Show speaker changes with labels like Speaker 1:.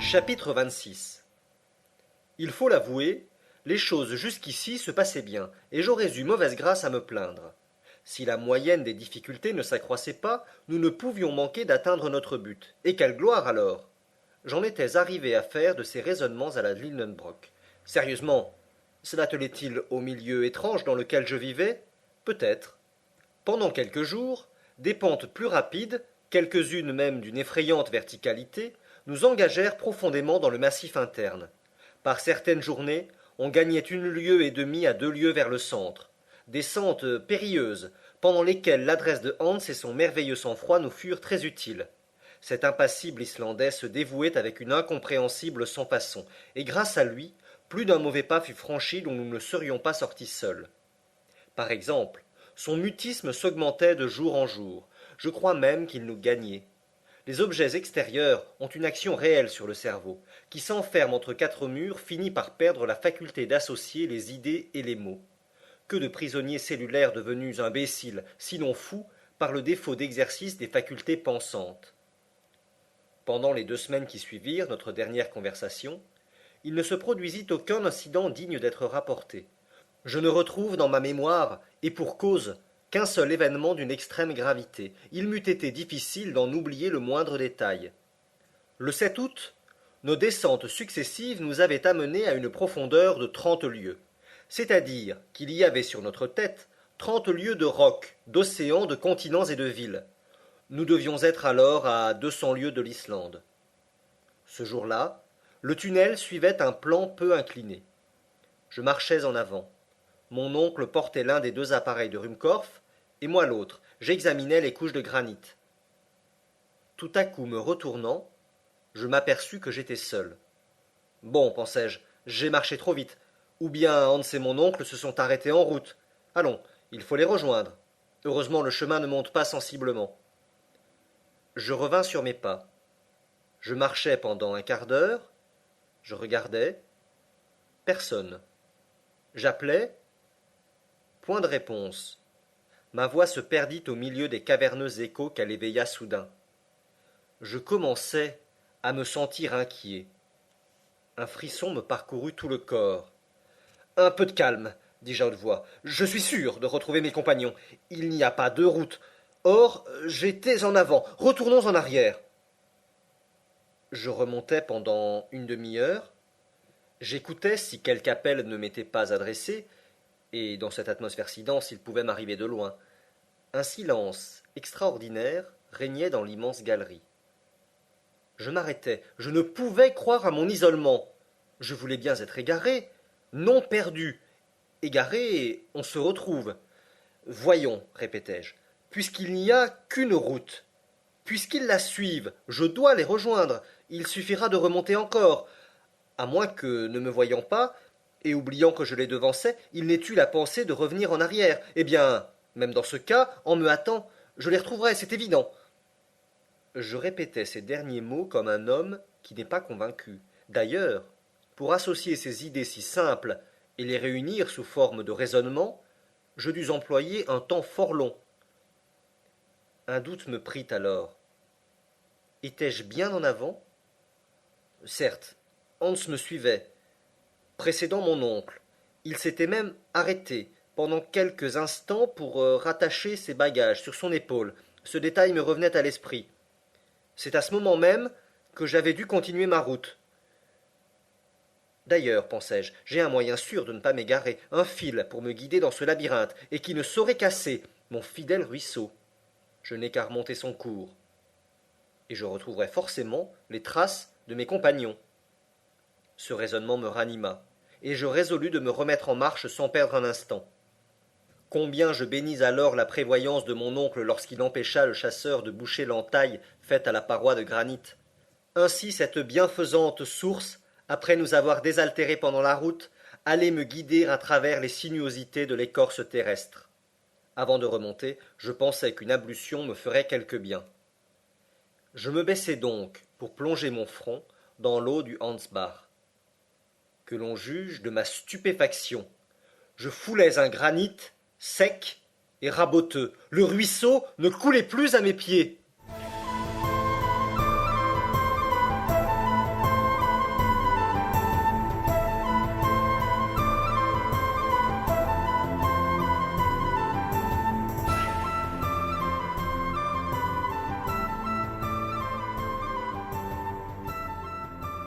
Speaker 1: Chapitre 26. Il faut l'avouer, les choses jusqu'ici se passaient bien, et j'aurais eu mauvaise grâce à me plaindre. Si la moyenne des difficultés ne s'accroissait pas, nous ne pouvions manquer d'atteindre notre but. Et quelle gloire alors! J'en étais arrivé à faire de ces raisonnements à la Lidenbrock. Sérieusement, cela tenait-il au milieu étrange dans lequel je vivais? Peut-être. Pendant quelques jours, des pentes plus rapides, quelques-unes même d'une effrayante verticalité, nous engagèrent profondément dans le massif interne. Par certaines journées, on gagnait 1 lieue et demie à 2 lieues vers le centre. Descentes périlleuses, pendant lesquelles l'adresse de Hans et son merveilleux sang-froid nous furent très utiles. Cet impassible Islandais se dévouait avec une incompréhensible sans-façon, et grâce à lui, plus d'un mauvais pas fut franchi dont nous ne serions pas sortis seuls. Par exemple, son mutisme s'augmentait de jour en jour. Je crois même qu'il nous gagnait. Les objets extérieurs ont une action réelle sur le cerveau, qui s'enferme entre quatre murs finit par perdre la faculté d'associer les idées et les mots. Que de prisonniers cellulaires devenus imbéciles, sinon fous, par le défaut d'exercice des facultés pensantes. Pendant les 2 semaines qui suivirent notre dernière conversation, il ne se produisit aucun incident digne d'être rapporté. Je ne retrouve dans ma mémoire, et pour cause, qu'un seul événement d'une extrême gravité. Il m'eût été difficile d'en oublier le moindre détail. Le 7 août, nos descentes successives nous avaient amenés à une profondeur de 30 lieues. C'est-à-dire qu'il y avait sur notre tête 30 lieues de rocs, d'océans, de continents et de villes. Nous devions être alors à 200 lieues de l'Islande. Ce jour-là, le tunnel suivait un plan peu incliné. Je marchais en avant. Mon oncle portait l'un des 2 appareils de Ruhmkorff, et moi l'autre. J'examinais les couches de granit. Tout à coup me retournant, je m'aperçus que j'étais seul. Bon, pensai-je, j'ai marché trop vite. Ou bien Hans et mon oncle se sont arrêtés en route. Allons, il faut les rejoindre. Heureusement le chemin ne monte pas sensiblement. Je revins sur mes pas. Je marchais pendant un quart d'heure. Je regardais. Personne. J'appelais. Point de réponse. Ma voix se perdit au milieu des caverneux échos qu'elle éveilla soudain. Je commençais à me sentir inquiet. Un frisson me parcourut tout le corps. Un peu de calme, dis-je à haute voix. Je suis sûr de retrouver mes compagnons. Il n'y a pas 2 routes. Or, j'étais en avant. Retournons en arrière. Je remontai pendant une demi-heure. J'écoutais si quelque appel ne m'était pas adressé, et dans cette atmosphère si dense, il pouvait m'arriver de loin. Un silence extraordinaire régnait dans l'immense galerie. Je m'arrêtai. Je ne pouvais croire à mon isolement. Je voulais bien être égaré, non perdu. Égaré, on se retrouve. Voyons, répétai-je, puisqu'il n'y a qu'une route, puisqu'ils la suivent, je dois les rejoindre. Il suffira de remonter encore. À moins que, ne me voyant pas, et oubliant que je les devançais, il n'ait eu la pensée de revenir en arrière. Eh bien, même dans ce cas, en me hâtant, je les retrouverai, c'est évident. Je répétais ces derniers mots comme un homme qui n'est pas convaincu. D'ailleurs, pour associer ces idées si simples et les réunir sous forme de raisonnement, je dus employer un temps fort long. Un doute me prit alors. Étais-je bien en avant? Certes, Hans me suivait, précédant mon oncle. Il s'était même arrêté pendant quelques instants pour rattacher ses bagages sur son épaule. Ce détail me revenait à l'esprit. C'est à ce moment même que j'avais dû continuer ma route. D'ailleurs, pensai-je, j'ai un moyen sûr de ne pas m'égarer, un fil pour me guider dans ce labyrinthe, et qui ne saurait casser, mon fidèle ruisseau. Je n'ai qu'à remonter son cours, et je retrouverai forcément les traces de mes compagnons. Ce raisonnement me ranima, et je résolus de me remettre en marche sans perdre un instant. Combien je bénis alors la prévoyance de mon oncle lorsqu'il empêcha le chasseur de boucher l'entaille faite à la paroi de granit. Ainsi cette bienfaisante source, après nous avoir désaltérés pendant la route, allait me guider à travers les sinuosités de l'écorce terrestre. Avant de remonter, je pensais qu'une ablution me ferait quelque bien. Je me baissai donc pour plonger mon front dans l'eau du Hansbach. Que l'on juge de ma stupéfaction. Je foulais un granit sec et raboteux. Le ruisseau ne coulait plus à mes pieds.